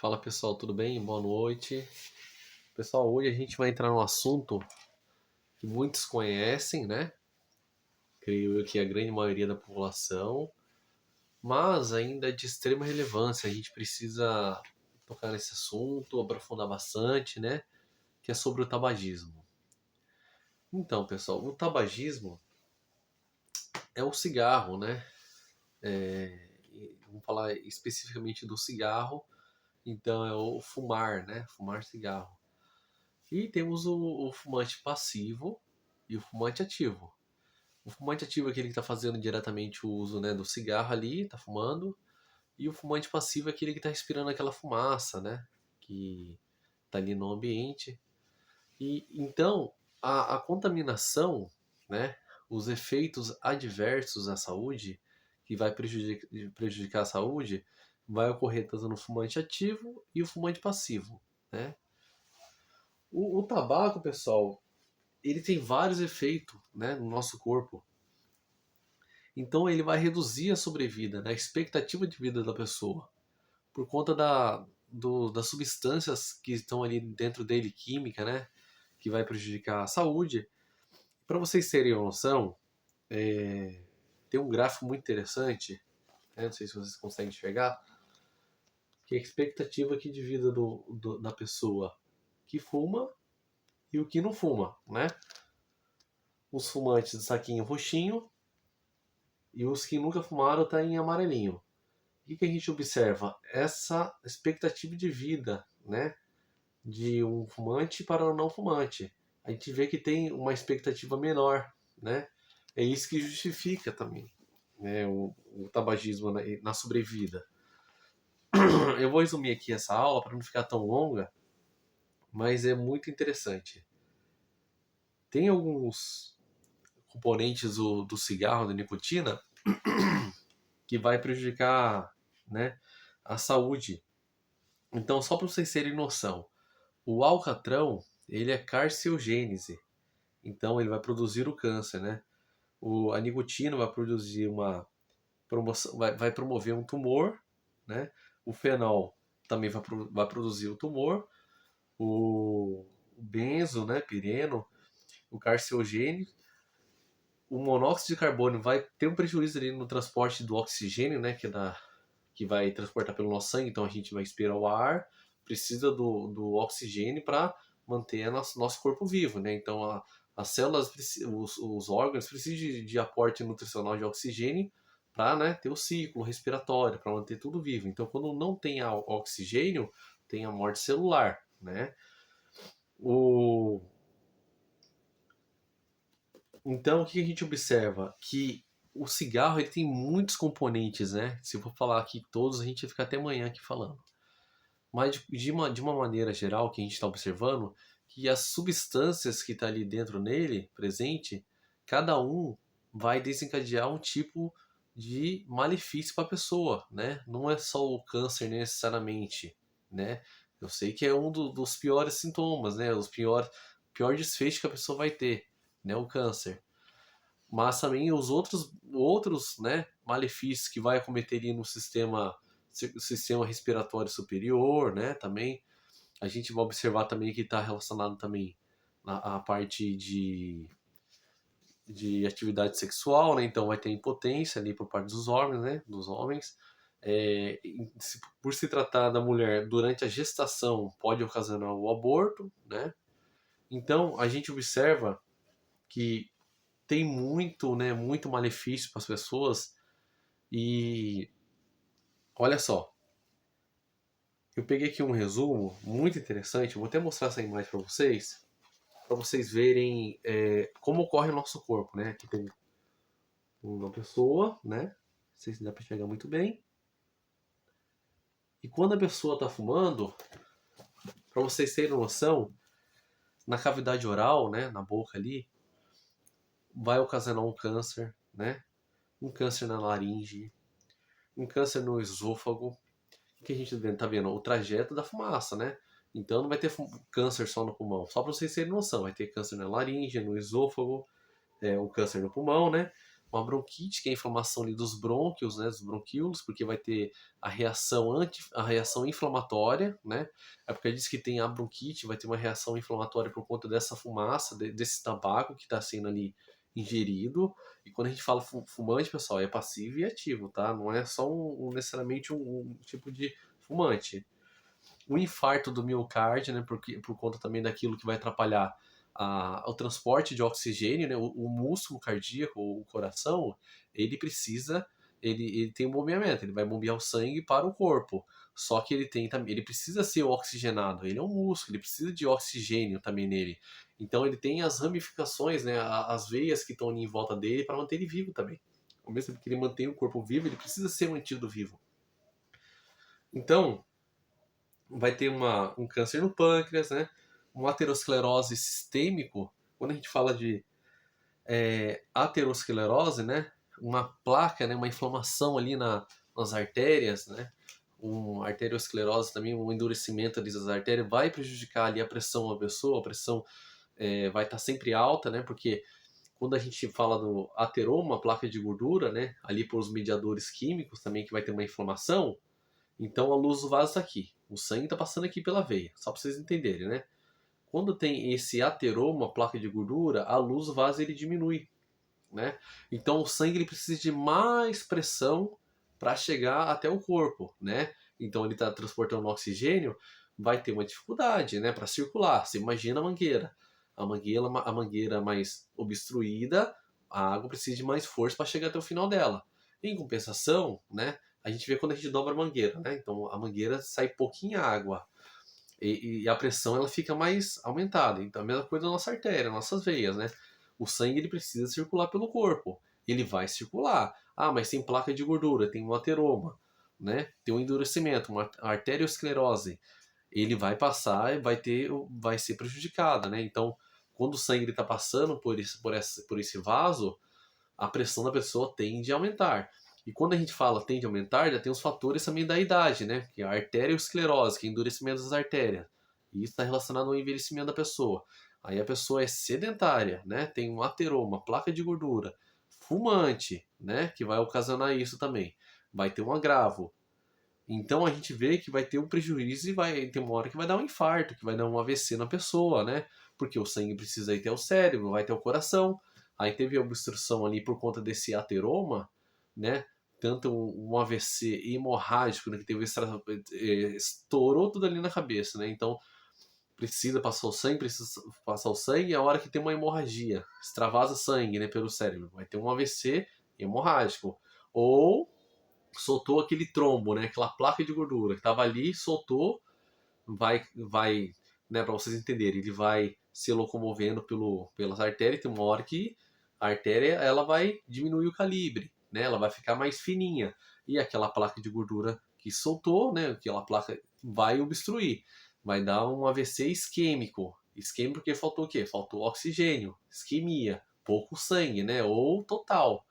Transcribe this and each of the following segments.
Fala pessoal, tudo bem? Boa noite. Pessoal, hoje a gente vai entrar num assunto que muitos conhecem, né? Creio eu que a grande maioria da população, mas ainda é de extrema relevância. A gente precisa tocar nesse assunto, aprofundar bastante, né? Que é sobre o tabagismo. Então, pessoal, o tabagismo é o cigarro, né? Vamos falar especificamente do cigarro, então é o fumar, né? Fumar cigarro. E temos o fumante passivo e o fumante ativo. O fumante ativo é aquele que está fazendo diretamente o uso, né, do cigarro ali, está fumando. E o fumante passivo é aquele que está respirando aquela fumaça, né, que está ali no ambiente. E então a contaminação, né, os efeitos adversos à saúde, que vai prejudicar a saúde, vai ocorrer tanto no fumante ativo e o fumante passivo, né? O tabaco, pessoal, ele tem vários efeitos, né, no nosso corpo. Então ele vai reduzir a sobrevida, né, a expectativa de vida da pessoa, por conta das substâncias que estão ali dentro dele, química, né, que vai prejudicar a saúde. Para vocês terem uma noção, tem um gráfico muito interessante, né, não sei se vocês conseguem enxergar, que é a expectativa aqui de vida da pessoa que fuma e o que não fuma, né? Os fumantes de saquinho roxinho e os que nunca fumaram tá em amarelinho. O que a gente observa? Essa expectativa de vida, né? De um fumante para um não fumante. A gente vê que tem uma expectativa menor, né? É isso que justifica também, né? O tabagismo na sobrevida. Eu vou resumir aqui essa aula para não ficar tão longa, mas é muito interessante. Tem alguns componentes do cigarro, da nicotina, que vai prejudicar, né, a saúde. Então, só para vocês terem noção, o alcatrão, ele é carcinogênese, então ele vai produzir o câncer, né? A nicotina vai produzir vai promover um tumor, né? O fenol também vai produzir o tumor, o benzo, né, pireno, o carcinogênio, o monóxido de carbono vai ter um prejuízo ali no transporte do oxigênio, né, que vai transportar pelo nosso sangue, então a gente vai expirar o ar, precisa do oxigênio para manter nosso corpo vivo, né? Então as células, os órgãos precisam de aporte nutricional de oxigênio para, né, ter o ciclo respiratório, para manter tudo vivo. Então quando não tem oxigênio, tem a morte celular, né? O... Então o que a gente observa? Que o cigarro ele tem muitos componentes, né? Se eu for falar aqui todos, a gente vai ficar até amanhã aqui falando. Mas de uma maneira geral, que a gente está observando, que as substâncias que está ali dentro nele, presente, cada um vai desencadear um tipo de malefício para a pessoa, né? Não é só o câncer necessariamente, né? Eu sei que é um dos piores sintomas, né? Pior desfecho que a pessoa vai ter, né? O câncer. Mas também os outros, né, malefícios que vai acometer ali no sistema respiratório superior, né, também. A gente vai observar também que está relacionado também à parte de atividade sexual, né, então vai ter impotência ali por parte dos homens, né, dos homens. Por se tratar da mulher durante a gestação, pode ocasionar o aborto, né. Então a gente observa que tem muito, né, muito malefício para as pessoas. E olha só, eu peguei aqui um resumo muito interessante. Eu vou até mostrar essa imagem para vocês verem como ocorre o nosso corpo, né? Aqui tem uma pessoa, né? Não sei se dá para enxergar muito bem. E quando a pessoa está fumando, para vocês terem noção, na cavidade oral, né, na boca ali, vai ocasionar um câncer, né? Um câncer na laringe, um câncer no esôfago. O que a gente está vendo? O trajeto da fumaça, né? Então não vai ter câncer só no pulmão. Só para vocês terem noção, vai ter câncer na laringe, no esôfago, um câncer no pulmão, né? uma bronquite, que é a inflamação ali dos brônquios, né, dos bronquíolos, porque vai ter a reação inflamatória, né? É porque diz que tem a bronquite, vai ter uma reação inflamatória por conta dessa fumaça, desse tabaco que está sendo ali ingerido. E quando a gente fala fumante, pessoal, é passivo e ativo, tá? Não é só necessariamente um tipo de fumante. O infarto do miocárdio, né, por conta também daquilo que vai atrapalhar o transporte de oxigênio, né, o músculo cardíaco, o coração, ele precisa, ele tem um bombeamento, ele vai bombear o sangue para o corpo. Só que ele precisa ser oxigenado, ele é um músculo, ele precisa de oxigênio também nele. Então ele tem as ramificações, né, as veias que estão ali em volta dele para manter ele vivo também. Ao mesmo tempo que ele mantém o corpo vivo, ele precisa ser mantido vivo. Então, vai ter um câncer no pâncreas, né? Uma aterosclerose sistêmico. Quando a gente fala de aterosclerose, né? Uma placa, né? Uma inflamação ali nas artérias, né? Arteriosclerose também, um endurecimento ali das artérias, vai prejudicar ali a pressão da pessoa, a pressão vai estar sempre alta, né? Porque quando a gente fala do ateroma, placa de gordura, né? Ali por os mediadores químicos também, que vai ter uma inflamação, então a luz do vaso está aqui. O sangue está passando aqui pela veia, só para vocês entenderem, né? Quando tem esse ateroma, placa de gordura, a luz do vaso ele diminui, né? Então o sangue ele precisa de mais pressão para chegar até o corpo, né? Então ele está transportando oxigênio, vai ter uma dificuldade, né, para circular. Você imagina a mangueira mais obstruída, a água precisa de mais força para chegar até o final dela. Em compensação, né, a gente vê quando a gente dobra a mangueira, né? Então a mangueira sai pouquinha água e a pressão ela fica mais aumentada. Então a mesma coisa da nossa artéria, nossas veias, né? O sangue ele precisa circular pelo corpo. Ele vai circular. Ah, mas tem placa de gordura, tem um ateroma, né? Tem um endurecimento, uma arteriosclerose. Ele vai passar e vai ser prejudicada, né? Então, quando o sangue está passando por esse vaso, a pressão da pessoa tende a aumentar. E quando a gente fala tende a aumentar, já tem os fatores também da idade, né? Que é a arteriosclerose, que é endurecimento das artérias. E isso está relacionado ao envelhecimento da pessoa. Aí a pessoa é sedentária, né? Tem um ateroma, placa de gordura, fumante, né? Que vai ocasionar isso também. Vai ter um agravo. Então a gente vê que vai ter um prejuízo e vai ter uma hora que vai dar um infarto, que vai dar um AVC na pessoa, né? Porque o sangue precisa ir até o cérebro, vai até o coração. Aí teve a obstrução ali por conta desse ateroma, né? Tanto um AVC hemorrágico, né? Que teve estourou tudo ali na cabeça, né? Então precisa passar o sangue, e a hora que tem uma hemorragia, extravasa sangue, né, pelo cérebro, vai ter um AVC hemorrágico. Ou soltou aquele trombo, né? Aquela placa de gordura que estava ali, soltou, vai, né? Para vocês entenderem, ele vai se locomovendo pelas artérias. Tem uma hora que a artéria ela vai diminuir o calibre, né? Ela vai ficar mais fininha e aquela placa de gordura que soltou, né? Aquela placa vai obstruir, vai dar um AVC isquêmico. Isquêmico porque faltou o quê? Faltou oxigênio, isquemia, pouco sangue, né? Ou total.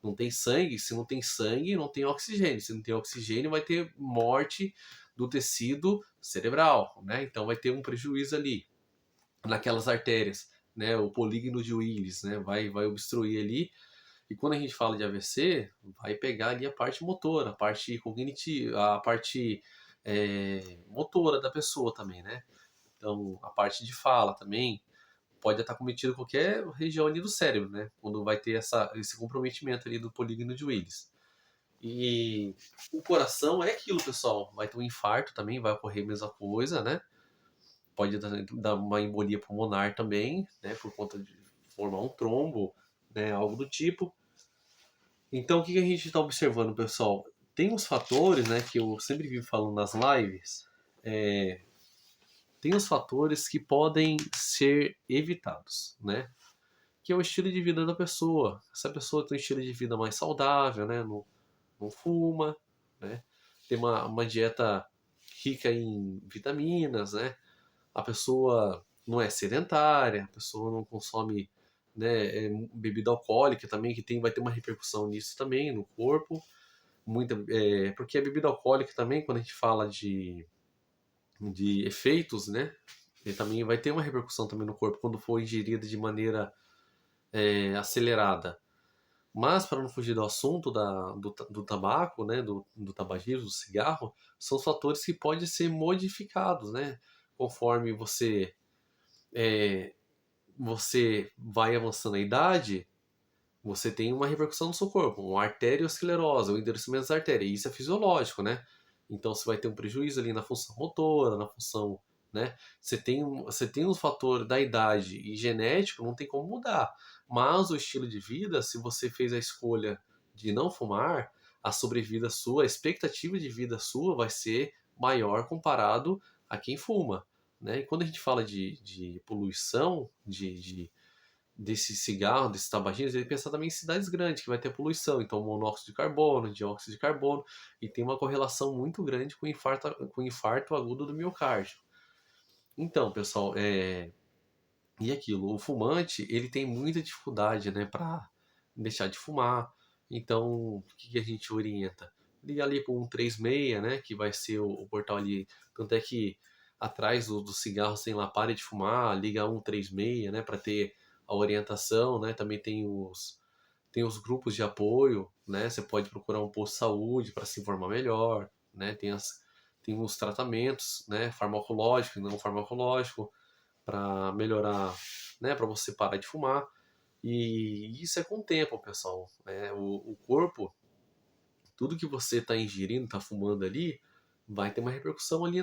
Não tem sangue, se não tem sangue, não tem oxigênio. Se não tem oxigênio, vai ter morte do tecido cerebral, né? Então vai ter um prejuízo ali naquelas artérias, né? O polígono de Willis, né? Vai obstruir ali. E quando a gente fala de AVC, vai pegar ali a parte motora, a parte cognitiva, a parte motora da pessoa também, né? Então a parte de fala também, pode estar cometido em qualquer região ali do cérebro, né? Quando vai ter esse comprometimento ali do polígono de Willis. E o coração é aquilo, pessoal. Vai ter um infarto também, vai ocorrer a mesma coisa, né? Pode dar uma embolia pulmonar também, né? Por conta de formar um trombo, né? Algo do tipo. Então, o que a gente está observando, pessoal? Tem uns fatores, né? Que eu sempre vivo falando nas lives. Tem os fatores que podem ser evitados, né? Que é o estilo de vida da pessoa. Se a pessoa tem um estilo de vida mais saudável, né? Não fuma, né? Tem uma dieta rica em vitaminas, né? A pessoa não é sedentária, a pessoa não consome, né, bebida alcoólica também, vai ter uma repercussão nisso também no corpo. Porque a bebida alcoólica também, quando a gente fala de efeitos, né? Ele também vai ter uma repercussão também no corpo quando for ingerida de maneira acelerada. Mas, para não fugir do assunto do tabaco, né, do tabagismo, do cigarro, são fatores que podem ser modificados, né? Conforme você vai avançando na idade, você tem uma repercussão no seu corpo, uma arteriosclerose, o endurecimento das artérias. E isso é fisiológico, né? Então você vai ter um prejuízo ali na função motora, na função, né? Você tem um fator da idade e genético, não tem como mudar. Mas o estilo de vida, se você fez a escolha de não fumar, a sobrevida sua, a expectativa de vida sua vai ser maior comparado a quem fuma, né? E quando a gente fala de poluição, desse cigarro, desse tabagismo, ele pensa também em cidades grandes, que vai ter poluição, então monóxido de carbono, dióxido de carbono, e tem uma correlação muito grande com infarto agudo do miocárdio. Então, pessoal, e aquilo, o fumante, ele tem muita dificuldade, né, para deixar de fumar. Então, o que que a gente orienta? Liga ali para o 136, né, que vai ser o portal ali, tanto é que atrás do cigarro, sem lá, pare de fumar, liga 136, né, para ter a orientação, né, também tem os grupos de apoio, né, você pode procurar um posto de saúde para se informar melhor, né, tem os tratamentos, né, farmacológicos e não farmacológicos, para melhorar, né, para você parar de fumar. E isso é com o tempo, pessoal. Né? O corpo, tudo que você está ingerindo, está fumando ali, vai ter uma repercussão ali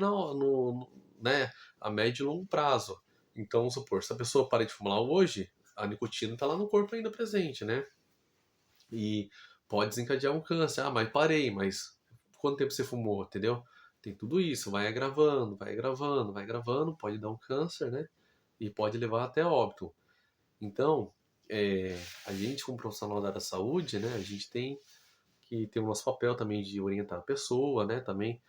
né, a médio e longo prazo. Então, vamos supor, se a pessoa para de fumar hoje, a nicotina está lá no corpo ainda presente, né? E pode desencadear um câncer. Ah, mas parei, mas quanto tempo você fumou, entendeu? Tem tudo isso, vai agravando, vai agravando, vai agravando, pode dar um câncer, né? E pode levar até óbito. Então, a gente, como profissional da área da saúde, né, a gente tem que ter o nosso papel também de orientar a pessoa, né, também,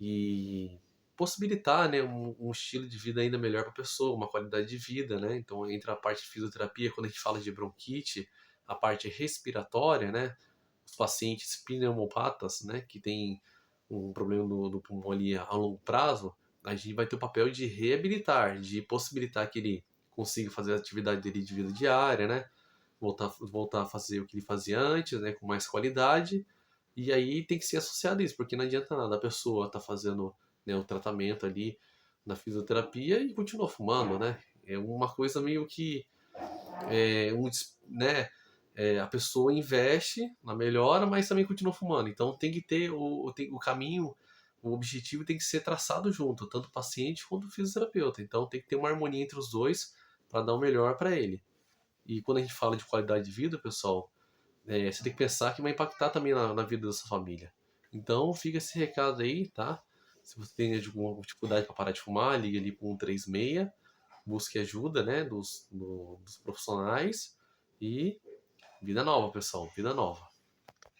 e possibilitar, né, um estilo de vida ainda melhor para a pessoa, uma qualidade de vida, né. Então, entra a parte de fisioterapia, quando a gente fala de bronquite, a parte respiratória, né, os pacientes pneumopatas, né, que tem um problema do pulmão ali a longo prazo, a gente vai ter o papel de reabilitar, de possibilitar que ele consiga fazer a atividade dele de vida diária, né? Voltar a fazer o que ele fazia antes, né? Com mais qualidade. E aí tem que ser associado a isso, porque não adianta nada a pessoa tá fazendo, né, o tratamento ali na fisioterapia e continua fumando, né? É uma coisa meio que né, a pessoa investe na melhora, mas também continua fumando. Então tem que ter o caminho, o objetivo tem que ser traçado junto, tanto o paciente quanto o fisioterapeuta. Então tem que ter uma harmonia entre os dois para dar o melhor para ele. E quando a gente fala de qualidade de vida, pessoal, você tem que pensar que vai impactar também na vida da sua família. Então fica esse recado aí, tá? Se você tem alguma dificuldade para parar de fumar, liga ali para 136, busque ajuda, né, dos profissionais e vida nova, pessoal, vida nova.